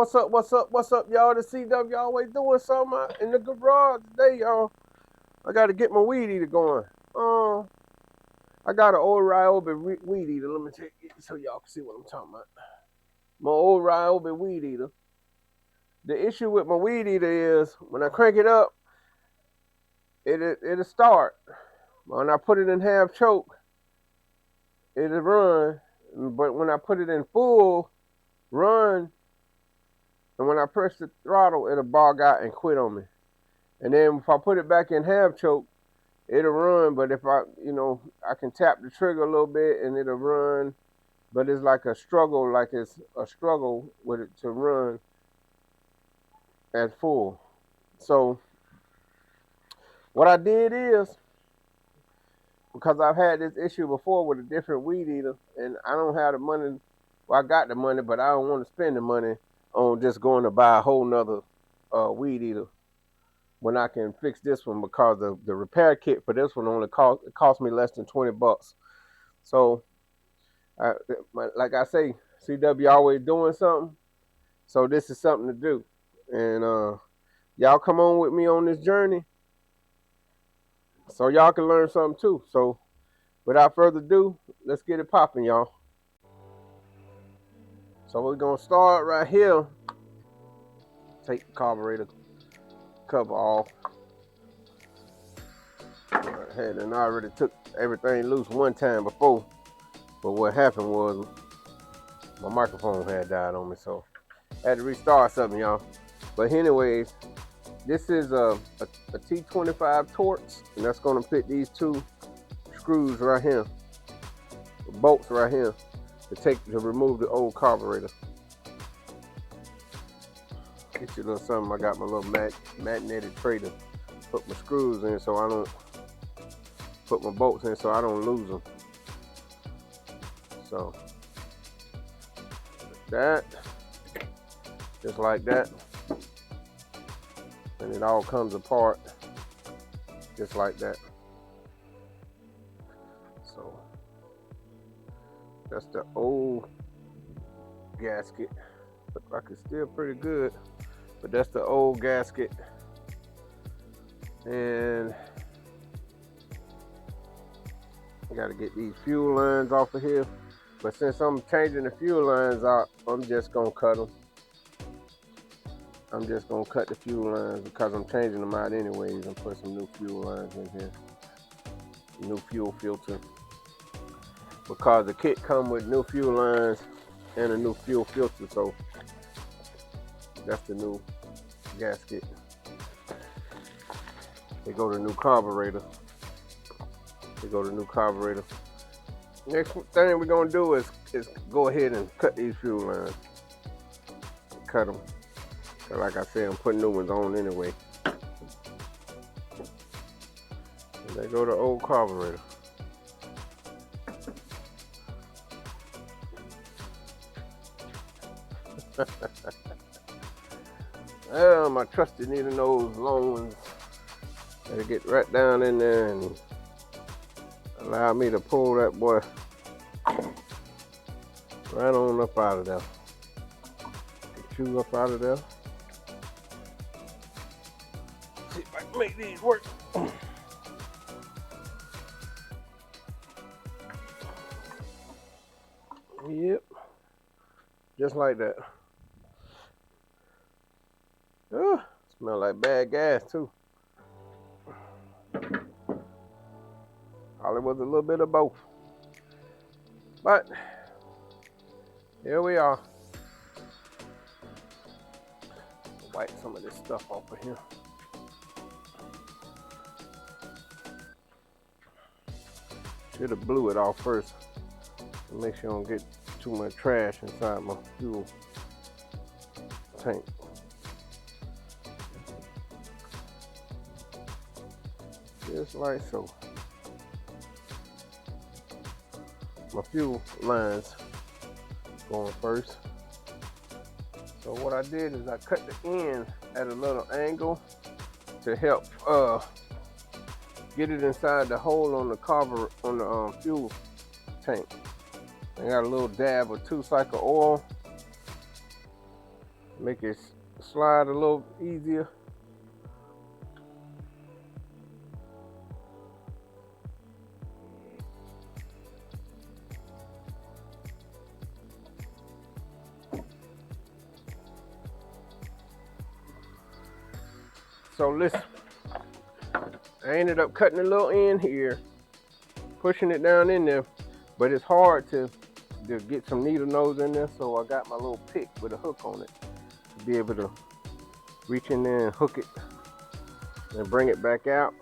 What's up, y'all? The CW always doing something out in the garage today, y'all. I gotta get my weed eater going. I got an old Ryobi weed eater. Let me take it so y'all can see what I'm talking about. My old Ryobi weed eater. The issue with my weed eater is when I crank it up, it'll start. When I put it in half choke, it'll run. But when I put it in full run, and when I press the throttle, it'll bog out and quit on me. And then if I put it back in half choke, it'll run. But if I can tap the trigger a little bit and it'll run. But it's like a struggle, with it to run at full. So what I did is, because I've had this issue before with a different weed eater, and I don't have the money. Well, I got the money, but I don't want to spend the money on just going to buy a whole nother weed eater when I can fix this one, because the repair kit for this one only cost me less than $20. So, like I say, CW always doing something. So this is something to do, and y'all come on with me on this journey, so y'all can learn something too. So, without further ado, let's get it popping, y'all. So we're gonna start right here. Take the carburetor cover off. And I already took everything loose one time before, but what happened was my microphone had died on me, so I had to restart something, y'all. But anyways, this is a T25 Torx, and that's gonna fit these two screws right here, bolts right here, to remove the old carburetor. Get you a little something. I got my little magnetic tray to put my screws in, so I don't put my bolts in, so I don't lose them. So that, just like that, and it all comes apart just like that. So that's the old gasket. Look like it's still pretty good, but that's the old gasket. And I gotta get these fuel lines off of here, but since I'm changing the fuel lines out, I'm just gonna cut them. I'm just gonna cut the fuel lines because I'm changing them out anyways and put some new fuel lines in here. New fuel filter. Because the kit come with new fuel lines and a new fuel filter, so that's the new gasket. They go to new carburetor. Next thing we're gonna do is go ahead and cut these fuel lines. Cut them. Like I said, I'm putting new ones on anyway. And they go to old carburetor. Well, my trusty needle nose long ones. Gotta get right down in there and allow me to pull that boy right on up out of there. Get you up out of there. See if I can make these work. Yep. Just like that. Smell like bad gas too. Probably was a little bit of both. But here we are. Wipe some of this stuff off of here. Should have blew it off first. Make sure I don't get too much trash inside my fuel tank. Just like so. My fuel lines going first. So what I did is I cut the end at a little angle to help get it inside the hole on the fuel tank. I got a little dab of 2-cycle oil. Make it slide a little easier. So listen, I ended up cutting a little end here, pushing it down in there, but it's hard to get some needle nose in there, so I got my little pick with a hook on it to be able to reach in there and hook it and bring it back out.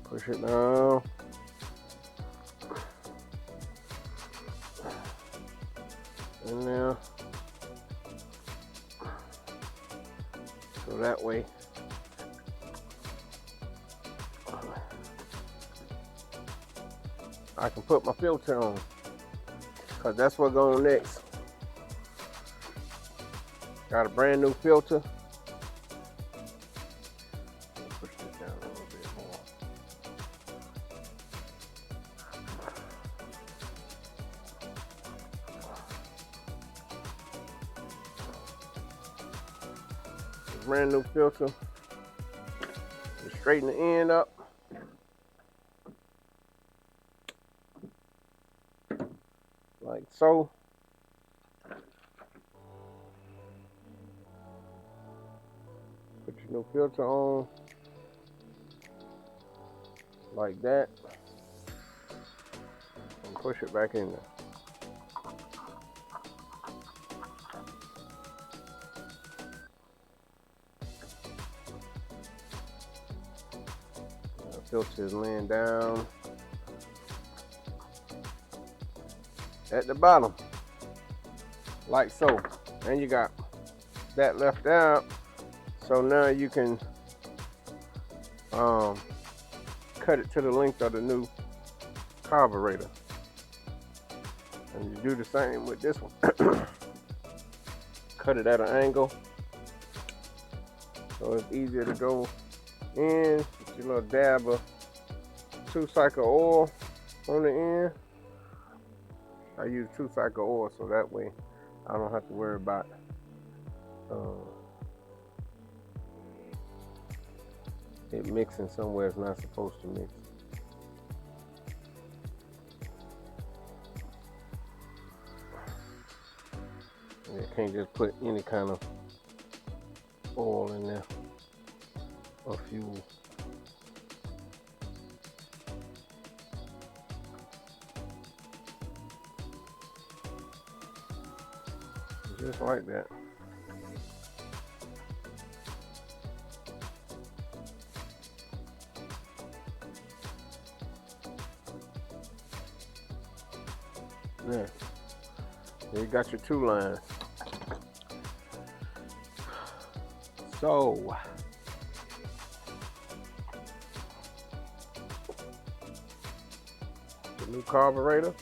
Push it down. In there. So that way I can put my filter on, because that's what goes next. Got a brand new filter. Push this down a little bit more. Brand new filter. Just straighten the end up. Like so. Put your new filter on. Like that. And push it back in there. Filter is laying down at the bottom, like so. And you got that left out, so now you can cut it to the length of the new carburetor. And you do the same with this one. Cut it at an angle, so it's easier to go in. Your little dab of 2-cycle oil on the end. I use 2-cycle oil, so that way I don't have to worry about it mixing somewhere it's not supposed to mix. You can't just put any kind of oil in there or fuel. Just like that. Yeah. You got your 2 lines. So the new carburetor.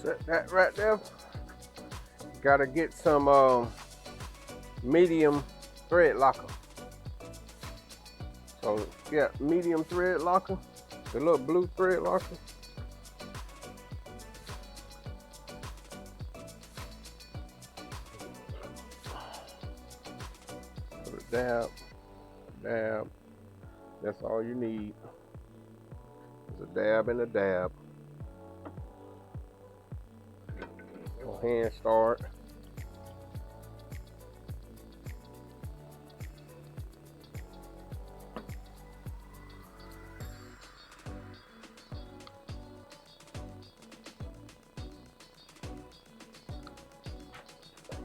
Set that right there. Gotta get some medium thread locker. So yeah, medium thread locker, the little blue thread locker. Put a dab, dab. That's all you need. It's a dab and a dab. Your hand start.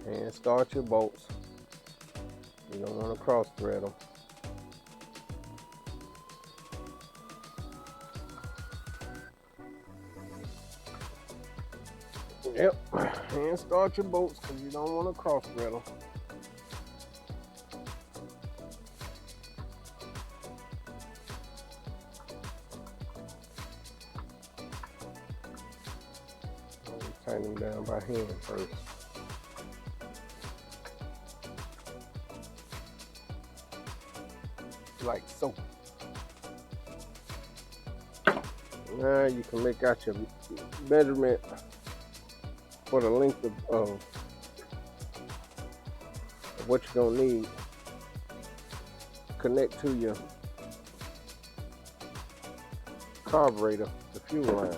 And start your bolts. You don't want to cross thread them. Yep, and start your bolts because you don't want to cross thread them. Tighten them down by hand first. Like so. Now you can make out your measurement for the length of what you're gonna need. Connect to your carburetor, the fuel line.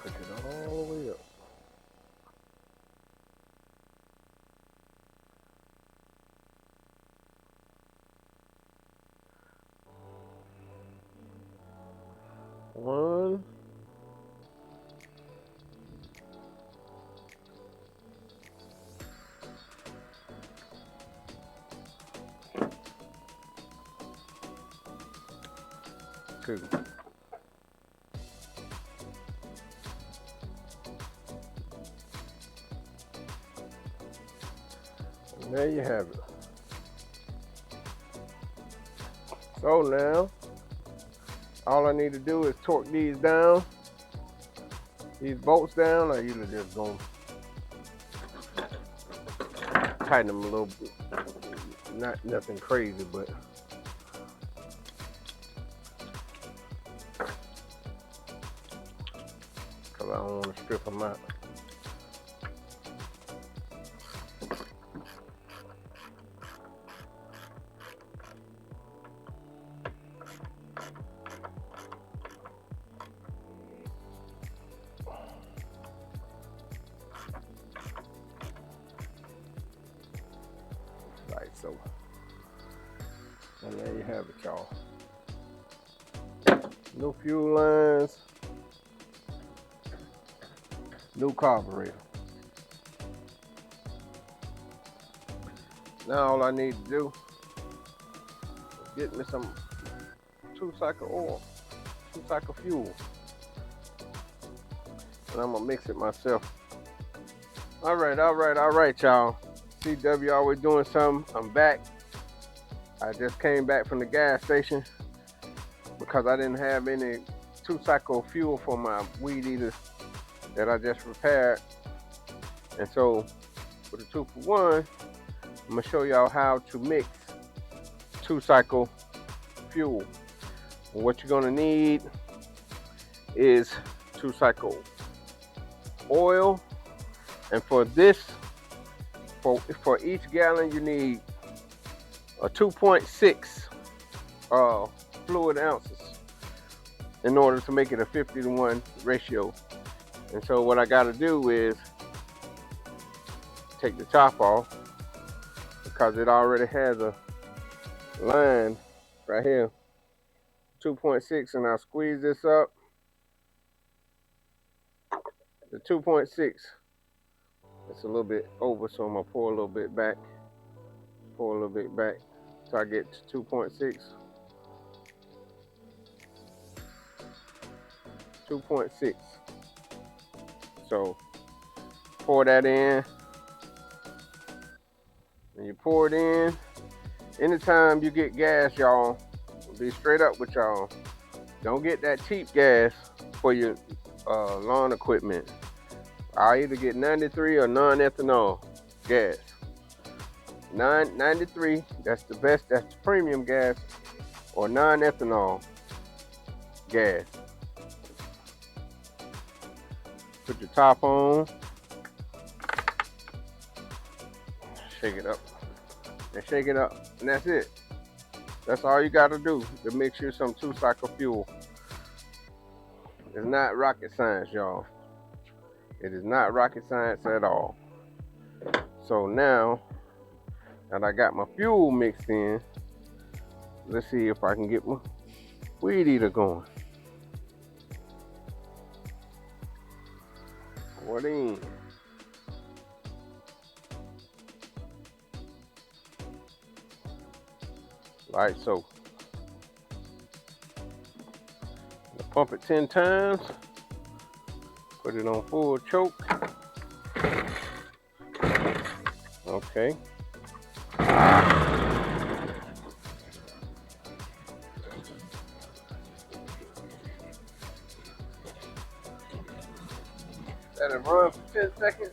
Push it all the way up. One. Two. And there you have it. So now, all I need to do is torque these down, these bolts down. I usually just go tighten them a little bit. Not nothing crazy, but because I don't want to strip them out. Like so. And there you have it, y'all. New fuel lines, new carburetor. Now all I need to do is get me some 2-cycle oil, 2-cycle fuel. And I'm gonna mix it myself. All right, y'all. CW always doing something. I'm back. I just came back from the gas station because I didn't have any 2-cycle fuel for my weed eater that I just repaired. And so for the 2-for-1, I'm gonna show y'all how to mix 2-cycle fuel. And what you're gonna need is 2-cycle oil. And for this, for each gallon, you need a 2.6 fluid ounces in order to make it a 50-to-1 ratio. And so what I got to do is take the top off because it already has a line right here, 2.6, and I'll squeeze this up. The 2.6. It's a little bit over, so I'm gonna pour a little bit back. Pour a little bit back so I get to 2.6. 2.6. So pour that in. When you pour it in, anytime you get gas, y'all, be straight up with y'all. Don't get that cheap gas for your lawn equipment. I either get 93 or non-ethanol gas. 93, that's the best, that's the premium gas, or non-ethanol gas. Put your top on, shake it up, and shake it up, and that's it. That's all you gotta do to mix you some 2-cycle fuel. It's not rocket science, y'all. It is not rocket science at all. So now that I got my fuel mixed in, let's see if I can get my weed eater going. Pour it in. Like so. Pump it 10 times. Put it on full choke. Okay. Let it run for 10 seconds.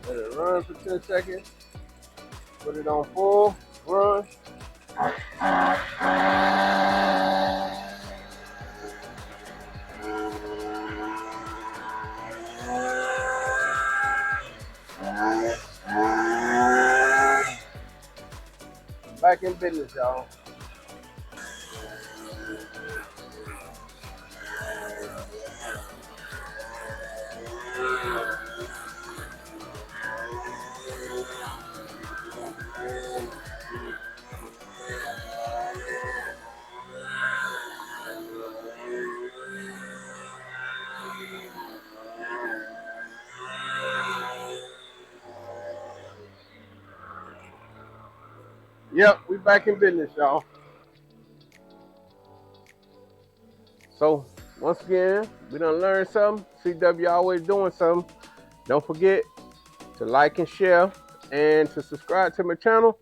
Let it run for 10 seconds. Put it on full run. Back in business, y'all. Yep, we back in business, y'all. So, once again, we done learned something. CW always doing something. Don't forget to like and share and to subscribe to my channel.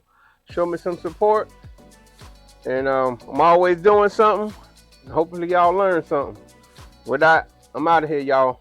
Show me some support. And I'm always doing something. Hopefully y'all learn something. With that, I'm out of here, y'all.